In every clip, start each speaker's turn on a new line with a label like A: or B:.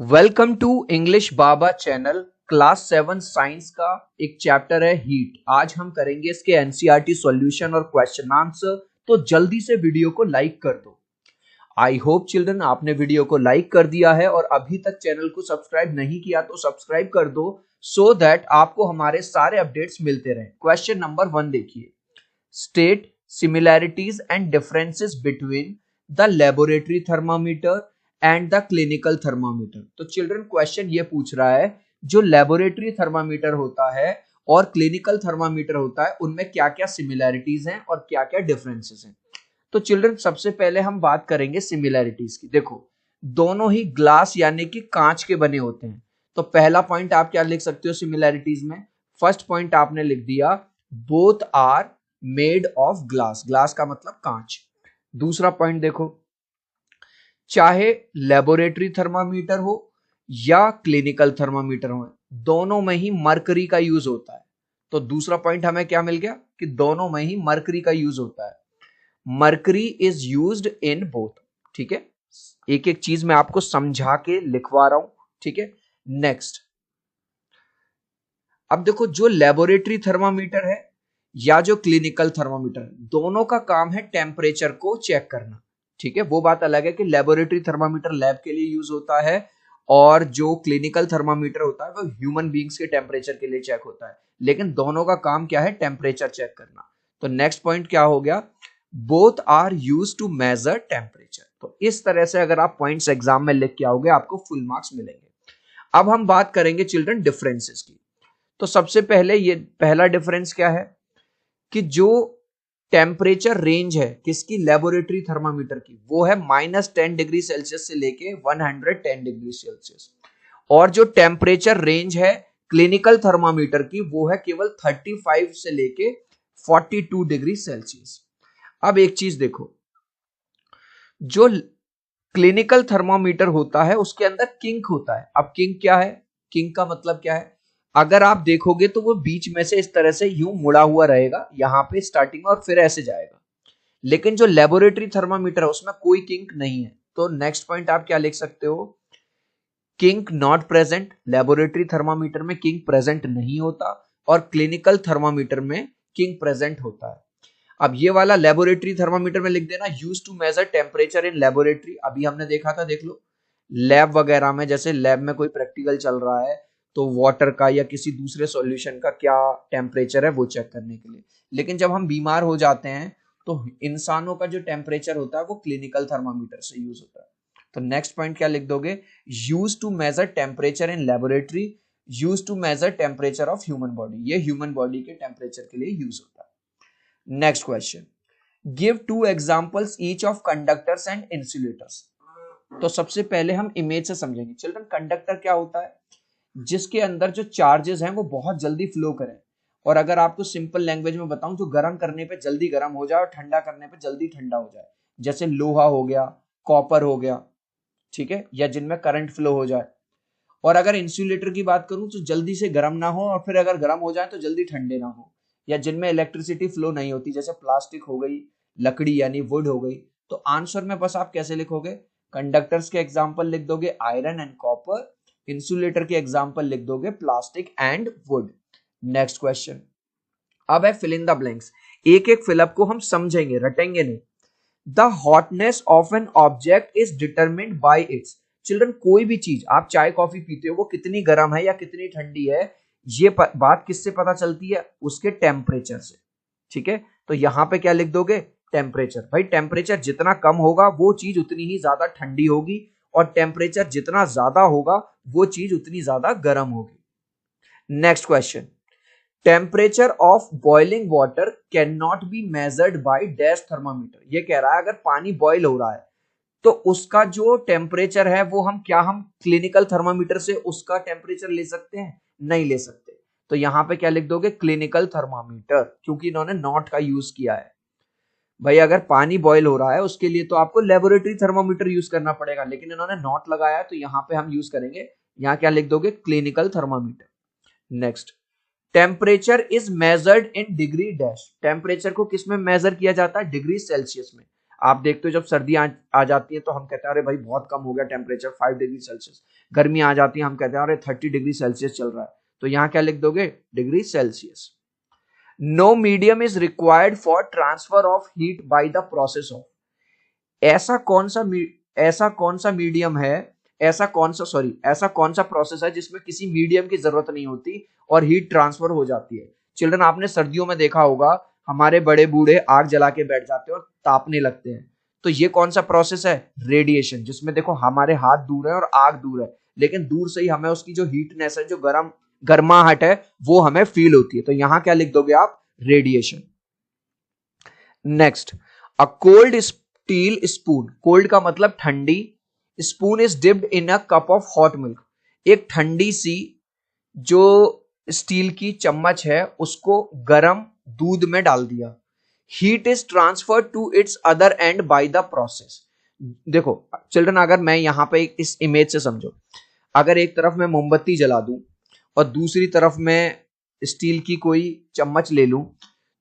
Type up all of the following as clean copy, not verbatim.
A: Welcome to English Baba channel. Class 7 science का एक chapter है हीट। आज हम करेंगे इसके एनसीईआरटी सॉल्यूशन और क्वेश्चन आंसर। तो जल्दी से वीडियो को लाइक कर दो। आई होप चिल्ड्रन आपने वीडियो को लाइक कर दिया है और अभी तक चैनल को सब्सक्राइब नहीं किया तो सब्सक्राइब कर दो सो दैट आपको हमारे सारे अपडेट्स मिलते रहें। क्वेश्चन नंबर 1 देखिए, state similarities and differences between the laboratory thermometer and the clinical thermometer. तो चिल्ड्रन क्वेश्चन ये पूछ रहा है जो लेबोरेटरी थर्मामीटर होता है और क्लिनिकल थर्मामीटर होता है उनमें क्या क्या सिमिलैरिटीज हैं और क्या क्या डिफरेंसेस हैं। तो चिल्ड्रन सबसे पहले हम बात करेंगे सिमिलैरिटीज की। देखो, दोनों ही ग्लास यानी कि कांच के बने होते हैं। तो पहला पॉइंट आप क्या लिख सकते हो सिमिलैरिटीज में? फर्स्ट पॉइंट आपने लिख दिया both are made of glass. Glass का मतलब कांच। दूसरा पॉइंट देखो, चाहे लेबोरेटरी थर्मामीटर हो या क्लिनिकल थर्मामीटर हो, दोनों में ही मरकरी का यूज होता है। तो दूसरा पॉइंट हमें क्या मिल गया कि दोनों में ही मरकरी का यूज होता है। Mercury is used in both. ठीक है, एक एक चीज मैं आपको समझा के लिखवा रहा हूं। ठीक है, नेक्स्ट अब देखो, जो लेबोरेटरी थर्मामीटर है या जो क्लिनिकल थर्मामीटर है, दोनों का काम है टेम्परेचर को चेक करना। ठीक है, वो बात अलग है कि लेबोरेटरी थर्मामीटर लैब के लिए यूज होता है और जो क्लिनिकल थर्मामीटर होता है वो ह्यूमन बींग्स के टेम्परेचर के लिए चेक होता है। लेकिन दोनों का काम क्या है? टेम्परेचर चेक करना। तो नेक्स्ट पॉइंट क्या हो गया? Both are use to measure temperature. तो इस तरह से अगर आप पॉइंट्स एग्जाम में लिख के आओगे आपको फुल मार्क्स मिलेंगे। अब हम बात करेंगे चिल्ड्रन डिफरेंसेस की। तो सबसे पहले ये पहला डिफरेंस क्या है कि जो टेम्परेचर रेंज है किसकी? लेबोरेटरी थर्मामीटर की, वो है -10 डिग्री सेल्सियस से लेके 110 डिग्री सेल्सियस। और जो टेम्परेचर रेंज है क्लिनिकल थर्मामीटर की वो है केवल 35 से लेके 42 डिग्री सेल्सियस। अब एक चीज देखो, जो क्लिनिकल थर्मामीटर होता है उसके अंदर किंक होता है। अब किंक क्या है? किंक का मतलब क्या है? अगर आप देखोगे तो वो बीच में से इस तरह से यूं मुड़ा हुआ रहेगा यहां पे स्टार्टिंग और फिर ऐसे जाएगा। लेकिन जो लेबोरेटरी थर्मामीटर है उसमें कोई किंक नहीं है। तो नेक्स्ट पॉइंट आप क्या लिख सकते हो? Kink not present. Laboratory thermometer में किंक प्रेजेंट नहीं होता और क्लिनिकल थर्मामीटर में किंक प्रेजेंट होता है। अब ये वाला लेबोरेटरी थर्मामीटर में लिख देना use to measure temperature in laboratory. अभी हमने देखा था, देख लो, लैब वगैरह में, जैसे लैब में कोई प्रैक्टिकल चल रहा है तो वाटर का या किसी दूसरे सॉल्यूशन का क्या टेम्परेचर है वो चेक करने के लिए। लेकिन जब हम बीमार हो जाते हैं तो इंसानों का जो टेम्परेचर होता है वो क्लिनिकल थर्मामीटर से यूज होता है। तो नेक्स्ट पॉइंट क्या लिख दोगे? Use to measure temperature in laboratory, use to measure temperature of human body. ये ह्यूमन बॉडी के टेम्परेचर के लिए यूज होता है। Next question, give two examples each of conductors and insulators. तो सबसे पहले हम इमेज से समझेंगे। चिल्ड्रन, कंडक्टर क्या होता है? जिसके अंदर जो चार्जेस हैं वो बहुत जल्दी फ्लो करें। और अगर आपको सिंपल लैंग्वेज में बताऊं, जो गर्म करने पे जल्दी गर्म हो जाए और ठंडा करने पे जल्दी ठंडा हो जाए। जैसे लोहा हो गया, कॉपर हो गया, ठीक है, या जिनमें करंट फ्लो हो जाए। और अगर इंसुलेटर की बात करूं तो जल्दी से गर्म ना हो और फिर अगर गर्म हो जाए तो जल्दी ठंडे ना हो, या जिनमें इलेक्ट्रिसिटी फ्लो नहीं होती, जैसे प्लास्टिक हो गई, लकड़ी यानी वुड हो गई। तो आंसर में बस आप कैसे लिखोगे? कंडक्टर्स के एग्जांपल लिख दोगे आयरन एंड कॉपर, इंसुलेटर के एग्जांपल लिख दोगे plastic and would. Next question, अब है फिल इन द ब्लैंक्स। एक एक फिलअप को हम समझेंगे, रटेंगे नहीं। The hotness of an object is determined bye it's. Children, कोई भी चीज, आप चाय कॉफी पीते हो, वो कितनी गर्म है या कितनी ठंडी है, ये बात किससे पता चलती है? उसके टेम्परेचर से। ठीक है, तो यहां पे क्या लिख दोगे? टेम्परेचर। भाई टेम्परेचर जितना कम होगा वो चीज उतनी ही ज्यादा ठंडी होगी और टेम्परेचर जितना ज्यादा होगा वो चीज उतनी ज्यादा गर्म होगी। Next question, temperature of boiling water can not be measured by dash thermometer. ये कह रहा है अगर पानी बॉयल हो रहा है तो उसका जो टेम्परेचर है वो हम क्लिनिकल थर्मामीटर से उसका टेम्परेचर ले सकते हैं? नहीं ले सकते। तो यहां पे क्या लिख दोगे? क्लिनिकल थर्मामीटर, क्योंकि इन्होंने नॉट का यूज किया है। भाई अगर पानी बॉयल हो रहा है उसके लिए तो आपको लेबोरेटरी थर्मामीटर यूज करना पड़ेगा, लेकिन इन्होंने नॉट लगाया है तो यहां पे हम यूज करेंगे, यहां क्या लिख दोगे? Clinical thermometer. Next, temperature is measured in degree dash. Temperature को किस में मेजर किया जाता है? डिग्री सेल्सियस में। आप देखते हो जब सर्दी आ जाती है तो हम कहते हैं अरे भाई बहुत कम हो गया टेम्परेचर 5 डिग्री सेल्सियस, गर्मी आ जाती है हम कहते हैं अरे 30 डिग्री सेल्सियस चल रहा है, तो यहाँ क्या लिख दोगे, degree Celsius. No medium is required for transfer of heat by the process of, ऐसा कौन सा मीडियम है, ऐसा कौन सा प्रोसेस है जिसमें किसी मीडियम की जरूरत नहीं होती और हीट ट्रांसफर हो जाती है। चिल्ड्रन आपने सर्दियों में देखा होगा हमारे बड़े बूढ़े आग जला के बैठ जाते हैं और तापने लगते हैं, तो ये कौन सा प्रोसेस है, रेडिएशन, जिसमें देखो हमारे हाथ दूर है और आग दूर है, लेकिन दूर से ही हमें उसकी जो हीटनेस है, जो गर्माहट है, वो हमें फील होती है, तो यहां क्या लिख दोगे आप, radiation. Next, a cold steel spoon, cold का मतलब ठंडी, spoon is dipped in a cup of hot milk, एक ठंडी सी जो स्टील की चम्मच है उसको गर्म दूध में डाल दिया, heat is transfer to its other end by the process. देखो चिल्ड्रन, अगर मैं यहां पे इस इमेज से समझो, अगर एक तरफ मैं मोमबत्ती जला दूं और दूसरी तरफ मैं स्टील की कोई चम्मच ले लूं,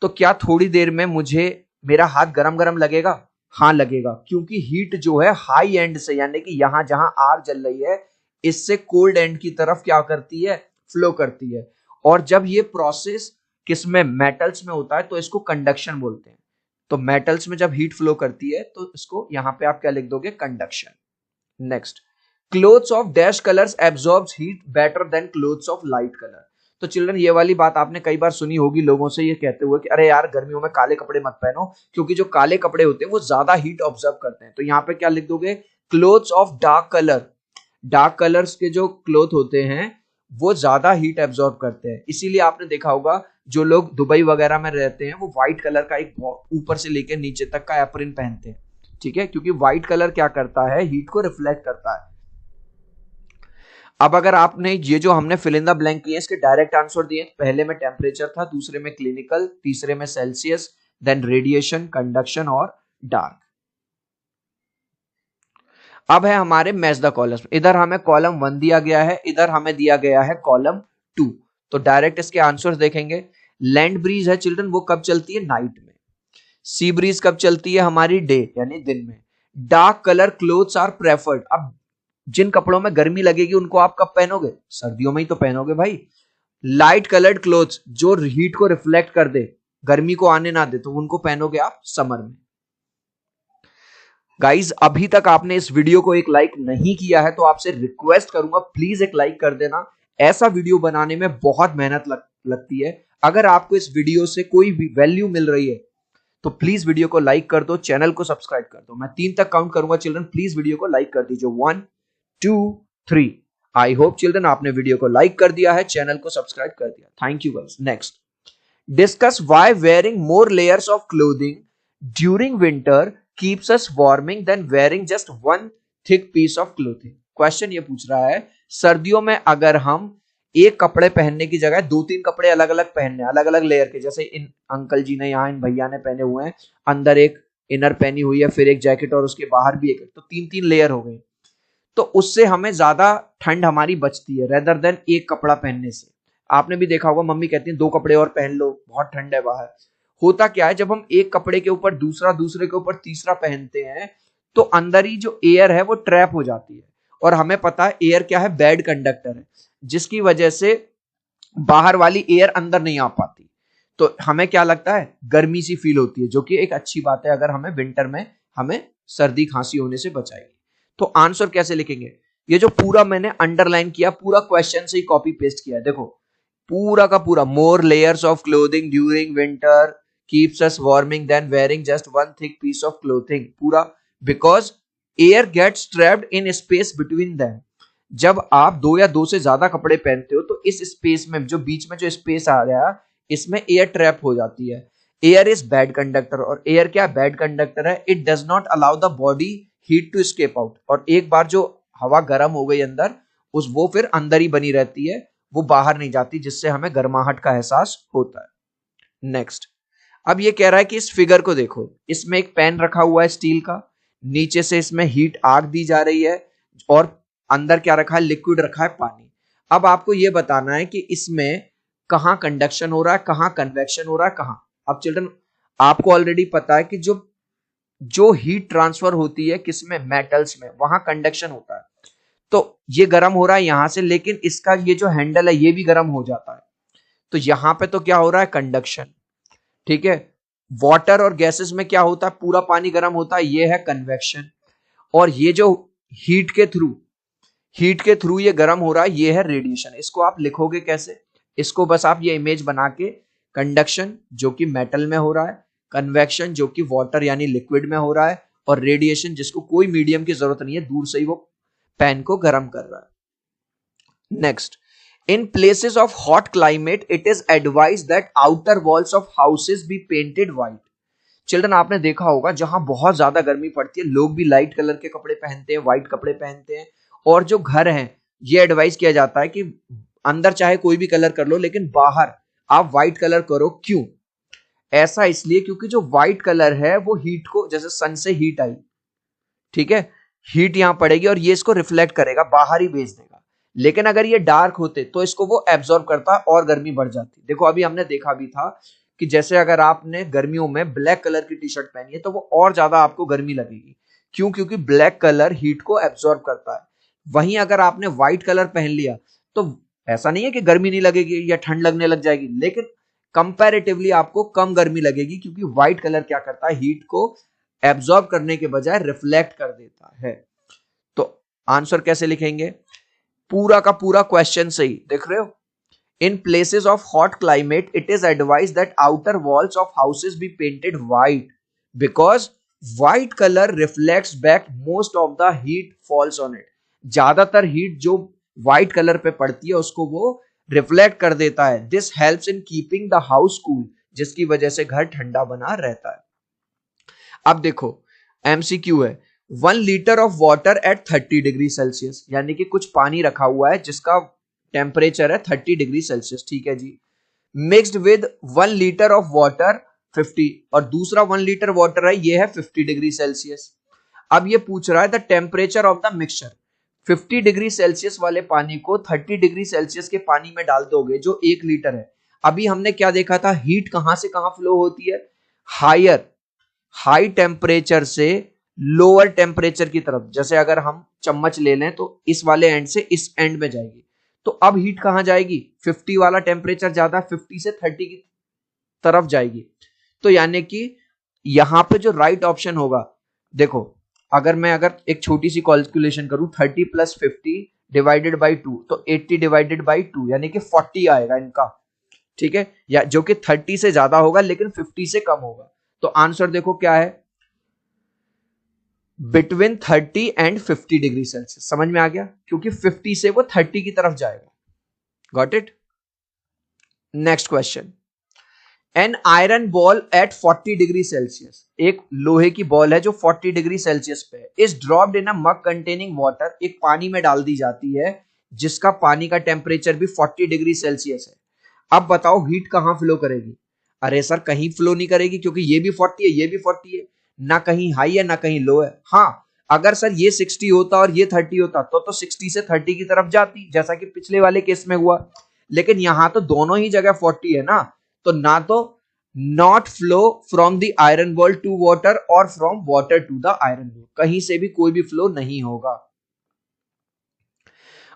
A: तो क्या थोड़ी देर में मुझे मेरा हाथ गरम गरम लगेगा, हाँ लगेगा, क्योंकि हीट जो है हाई एंड से, यानी कि यहां जहां आग जल रही है इससे कोल्ड एंड की तरफ क्या करती है, फ्लो करती है। और जब ये प्रोसेस किसमें, मेटल्स में होता है, तो इसको कंडक्शन बोलते हैं, तो मेटल्स में जब हीट फ्लो करती है तो इसको यहां पे आप क्या लिख दोगे, conduction. Next, clothes of dash colours absorbs heat better than clothes of light colour. तो चिल्ड्रन ये वाली बात आपने कई बार सुनी होगी लोगों से ये कहते हुए कि अरे यार गर्मियों में काले कपड़े मत पहनो, क्योंकि जो काले कपड़े होते हैं वो ज्यादा हीट ऑब्जर्व करते हैं, तो यहाँ पे क्या लिख दोगे, clothes of dark colour, dark colours के जो क्लोथ होते हैं वो ज्यादा हीट एब्जॉर्ब करते हैं, इसीलिए आपने देखा होगा जो लोग दुबई वगैरह में रहते हैं वो व्हाइट कलर का एक ऊपर से लेकर नीचे तक का एप्रिन पहनते हैं, ठीक है, क्योंकि व्हाइट कलर क्या करता है, हीट को रिफ्लेक्ट करता है। अब अगर आपने ये जो हमने फिल इन द ब्लैंक किए इसके डायरेक्ट आंसर दिए, पहले में टेम्परेचर था, दूसरे में क्लिनिकल, तीसरे में सेल्सियस, देन रेडिएशन, कंडक्शन और डार्क। अब है हमारे मैच द कॉलम्स, इधर हमें कॉलम 1 दिया गया है, इधर हमें दिया गया है कॉलम 2, तो डायरेक्ट इसके आंसर्स देखेंगे। लैंड ब्रीज है चिल्ड्रन, वो कब चलती है, नाइट में। सी ब्रीज कब चलती है, हमारी डे यानी दिन में। Dark colour clothes are preferred, अब जिन कपड़ों में गर्मी लगेगी उनको आप कब पहनोगे, सर्दियों में ही तो पहनोगे भाई। लाइट कलर्ड क्लोथ्स जो हीट को रिफ्लेक्ट कर दे, गर्मी को आने ना दे, तो उनको पहनोगे आप समर में। गाइज अभी तक आपने इस वीडियो को एक लाइक नहीं किया है तो आपसे रिक्वेस्ट करूंगा प्लीज एक लाइक कर देना, ऐसा वीडियो बनाने में बहुत मेहनत लगती है। अगर आपको इस वीडियो से कोई भी वैल्यू मिल रही है तो प्लीज वीडियो को लाइक कर दो, चैनल को सब्सक्राइब कर दो। मैं 3 तक काउंट करूंगा चिल्ड्रन, प्लीज वीडियो को लाइक कर दीजिए, 1 2 3। आई होप चिल्ड्रन आपने वीडियो को लाइक कर दिया है, चैनल को सब्सक्राइब कर दिया, thank you guys. Next, discuss why wearing more layers of clothing during winter keeps us warming than wearing just one thick piece of clothing। Question ये पूछ रहा है सर्दियों में अगर हम एक कपड़े पहनने की जगह 2-3 कपड़े अलग अलग पहनने, अलग अलग लेयर के, जैसे इन अंकल जी ने यहाँ इन भैया ने पहने हुए हैं, अंदर एक इनर पहनी हुई है, फिर एक जैकेट और उसके बाहर भी एक, तो 3-3 लेयर हो गए, तो उससे हमें ज्यादा ठंड हमारी बचती है रेदर देन एक कपड़ा पहनने से। आपने भी देखा होगा मम्मी कहती है 2 कपड़े और पहन लो बहुत ठंड है बाहर। होता क्या है, जब हम एक कपड़े के ऊपर दूसरा, दूसरे के ऊपर तीसरा पहनते हैं तो अंदर ही जो एयर है वो ट्रैप हो जाती है, और हमें पता है एयर क्या है, बैड कंडक्टर है, जिसकी वजह से बाहर वाली एयर अंदर नहीं आ पाती, तो हमें क्या लगता है, गर्मी सी फील होती है, जो कि एक अच्छी बात है अगर हमें विंटर में हमें सर्दी खांसी होने से बचाएगी। तो आंसर कैसे लिखेंगे, ये जो पूरा मैंने अंडरलाइन किया पूरा क्वेश्चन से ही कॉपी पेस्ट किया है, देखो पूरा का पूरा, more layers of clothing during winter keeps us warming than wearing just one thick piece of clothing, पूरा, because air gets trapped in space between them। जब आप 2 या 2 से ज्यादा कपड़े पहनते हो तो इस स्पेस में, जो बीच में जो स्पेस आ गया, इसमें एयर ट्रैप हो जाती है। एयर इज बैड कंडक्टर, और एयर क्या बैड कंडक्टर है, it does not allow the body heat to escape out, और एक बार जो हवा गर्म हो गई अंदर, वो फिर अंदर ही बनी रहती है, वो बाहर नहीं जाती, जिससे हमें गर्माहट का एहसास होता है। नेक्स्ट, अब ये कह रहा है कि इस फिगर को देखो, इसमें एक पैन रखा हुआ है स्टील का, नीचे से इसमें हीट आग दी जा रही है, और अंदर क्या रखा है, लिक्विड रखा है पानी। अब आपको ये बताना है कि इसमें कहां कंडक्शन हो रहा है, कहां कन्वेक्शन हो रहा है, कहां। अब चिल्ड्रन आपको ऑलरेडी पता है कि जो जो हीट ट्रांसफर होती है किसमें, मेटल्स में, वहां कंडक्शन होता है। तो ये गर्म हो रहा है यहां से, लेकिन इसका ये जो हैंडल है ये भी गर्म हो जाता है, तो यहां पे तो क्या हो रहा है, कंडक्शन। ठीक है, वाटर और गैसेस में क्या होता है, पूरा पानी गर्म होता है, ये है कन्वेक्शन। और ये जो हीट के थ्रू ये गर्म हो रहा है, ये है रेडिएशन। इसको आप लिखोगे कैसे, इसको बस आप ये इमेज बना के, कंडक्शन जो कि मेटल में हो रहा है, कन्वेक्शन जो कि वाटर यानी लिक्विड में हो रहा है, और रेडिएशन जिसको कोई मीडियम की जरूरत नहीं है, दूर से ही वो पैन को गर्म कर रहा है। Next, in places of hot climate it is advised that outer walls of houses be painted white। Children आपने देखा होगा जहां बहुत ज्यादा गर्मी पड़ती है, लोग भी लाइट कलर के कपड़े पहनते हैं, व्हाइट कपड़े पहनते हैं, और जो घर हैं ये एडवाइस किया जाता है कि अंदर चाहे कोई भी कलर कर लो लेकिन बाहर आप व्हाइट कलर करो। क्यों ऐसा, इसलिए क्योंकि जो व्हाइट कलर है वो हीट को, जैसे सन से हीट आई, ठीक है, हीट यहां पड़ेगी और ये इसको रिफ्लेक्ट करेगा, बाहर ही भेज देगा। लेकिन अगर ये डार्क होते तो इसको वो एब्जॉर्ब करता और गर्मी बढ़ जाती। देखो अभी हमने देखा भी था कि जैसे अगर आपने गर्मियों में ब्लैक कलर की टी शर्ट पहनी है तो वो और ज्यादा आपको गर्मी लगेगी। क्यों, क्योंकि ब्लैक कलर हीट को एब्जॉर्ब करता है। वहीं अगर आपने व्हाइट कलर पहन लिया तो ऐसा नहीं है कि गर्मी नहीं लगेगी या ठंड लगने लग जाएगी, लेकिन कंपैरेटिवली आपको कम गर्मी लगेगी, क्योंकि व्हाइट कलर क्या करता है, हीट को एब्जॉर्ब करने के बजाय रिफ्लेक्ट कर देता है। तो आंसर कैसे लिखेंगे, पूरा का पूरा क्वेश्चन सही देख रहे हो। In places of hot climate it is advise that outer walls of houses be painted white because white colour reflects back most of the heat falls on it. ज्यादातर हीट जो व्हाइट कलर पे पड़ती है उसको वो reflect कर देता है। This helps in keeping the house cool, जिसकी वजह से घर ठंडा बना रहता है। अब देखो एमसीक्यू है, 1 litre of water at 30 degree Celsius, यानी कि कुछ पानी रखा हुआ है जिसका टेम्परेचर है 30 डिग्री सेल्सियस, ठीक है जी, mixed with 1 litre of water 50, और दूसरा 1 लीटर वाटर है ये है 50 डिग्री सेल्सियस। अब ये पूछ रहा है the temperature of the mixture. 50 degree Celsius वाले पानी को 30 डिग्री सेल्सियस के पानी में डाल दोगे जो 1 लीटर है। अभी हमने क्या देखा था, हीट कहां से कहां फ्लो होती है, हाई टेम्परेचर से लोअर टेम्परेचर की तरफ। जैसे अगर हम चम्मच ले लें तो इस वाले एंड से इस एंड में जाएगी, तो अब हीट कहां जाएगी, 50 वाला टेम्परेचर ज्यादा, 50 से 30 की तरफ जाएगी। तो यानी कि यहां पे जो राइट ऑप्शन होगा, देखो अगर एक छोटी सी कैलकुलेशन करूं, 30 प्लस 50 डिवाइडेड बाई 2, तो 80 डिवाइडेड बाई 2 यानी कि 40 आएगा इनका, ठीक है, या जो कि 30 से ज्यादा होगा लेकिन 50 से कम होगा। तो आंसर देखो क्या है, बिटवीन 30 एंड 50 डिग्री सेल्सियस। समझ में आ गया, क्योंकि 50 से वो 30 की तरफ जाएगा। Got it. Next question, an iron ball at 40 degree Celsius, एक लोहे की बॉल है जो 40 डिग्री सेल्सियस पे है, is dropped in a mug containing water, एक पानी में डाल दी जाती है जिसका पानी का टेम्परेचर भी 40 डिग्री सेल्सियस है। अब बताओ हीट कहां फ्लो करेगी। अरे सर कहीं फ्लो नहीं करेगी, क्योंकि ये भी 40 है ये भी 40 है, ना कहीं हाई है ना कहीं लो है। हाँ अगर सर ये 60 होता और ये 30 होता तो 60 से 30 की तरफ जाती, जैसा कि पिछले वाले केस में हुआ। लेकिन यहां तो दोनों ही जगह 40 है ना, तो ना तो not flow from the iron ball to water और from water to the iron ball, कहीं से भी कोई भी फ्लो नहीं होगा।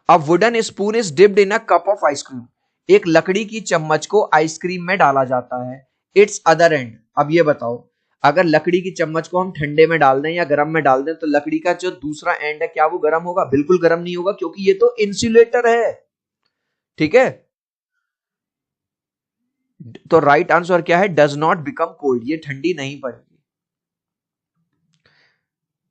A: A wooden spoon is dipped in a cup of ice cream, एक लकड़ी की चम्मच को आइसक्रीम में डाला जाता है। इट्स अदर एंड, अब ये बताओ अगर लकड़ी की चम्मच को हम ठंडे में डाल दें या गर्म में डाल दें तो लकड़ी का जो दूसरा एंड है क्या वो गर्म होगा, बिल्कुल गर्म नहीं होगा, क्योंकि ये तो इंसुलेटर है, ठीक है। तो राइट आंसर क्या है, डज नॉट बिकम कोल्ड, ये ठंडी नहीं पड़ेगी।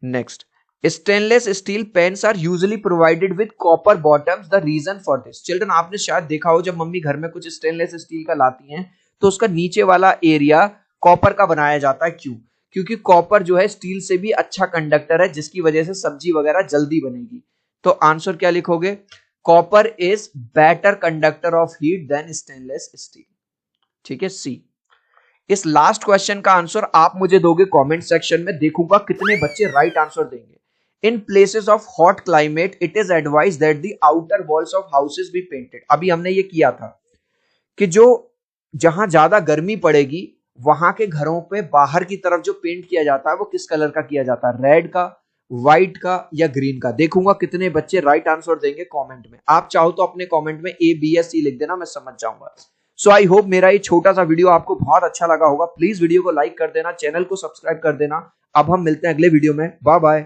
A: Next, stainless steel pans are usually provided with copper bottoms, the reason for this. Children आपने शायद देखा हो जब मम्मी घर में कुछ स्टेनलेस स्टील का लाती हैं तो उसका नीचे वाला एरिया कॉपर का बनाया जाता है। क्यों, क्योंकि कॉपर जो है स्टील से भी अच्छा कंडक्टर है, जिसकी वजह से सब्जी वगैरह जल्दी बनेगी। तो आंसर क्या लिखोगे, copper is better conductor of heat than stainless steel, ठीक है सी। इस लास्ट क्वेश्चन का आंसर आप मुझे दोगे कमेंट सेक्शन में, देखूंगा कितने बच्चे राइट आंसर देंगे। In places of hot climate it is advise that the outer walls of houses be painted. अभी हमने ये किया था कि जो जहां ज्यादा गर्मी पड़ेगी वहां के घरों पे बाहर की तरफ जो पेंट किया जाता है वो किस कलर का किया जाता है, रेड का, व्हाइट का या ग्रीन का। देखूंगा कितने बच्चे राइट आंसर देंगे कमेंट में। आप चाहो तो अपने कमेंट में ए बी एस सी लिख देना, मैं समझ जाऊंगा। सो आई होप मेरा ये छोटा सा वीडियो आपको बहुत अच्छा लगा होगा। प्लीज वीडियो को लाइक कर देना, चैनल को सब्सक्राइब कर देना। अब हम मिलते हैं अगले वीडियो में। Bye bye.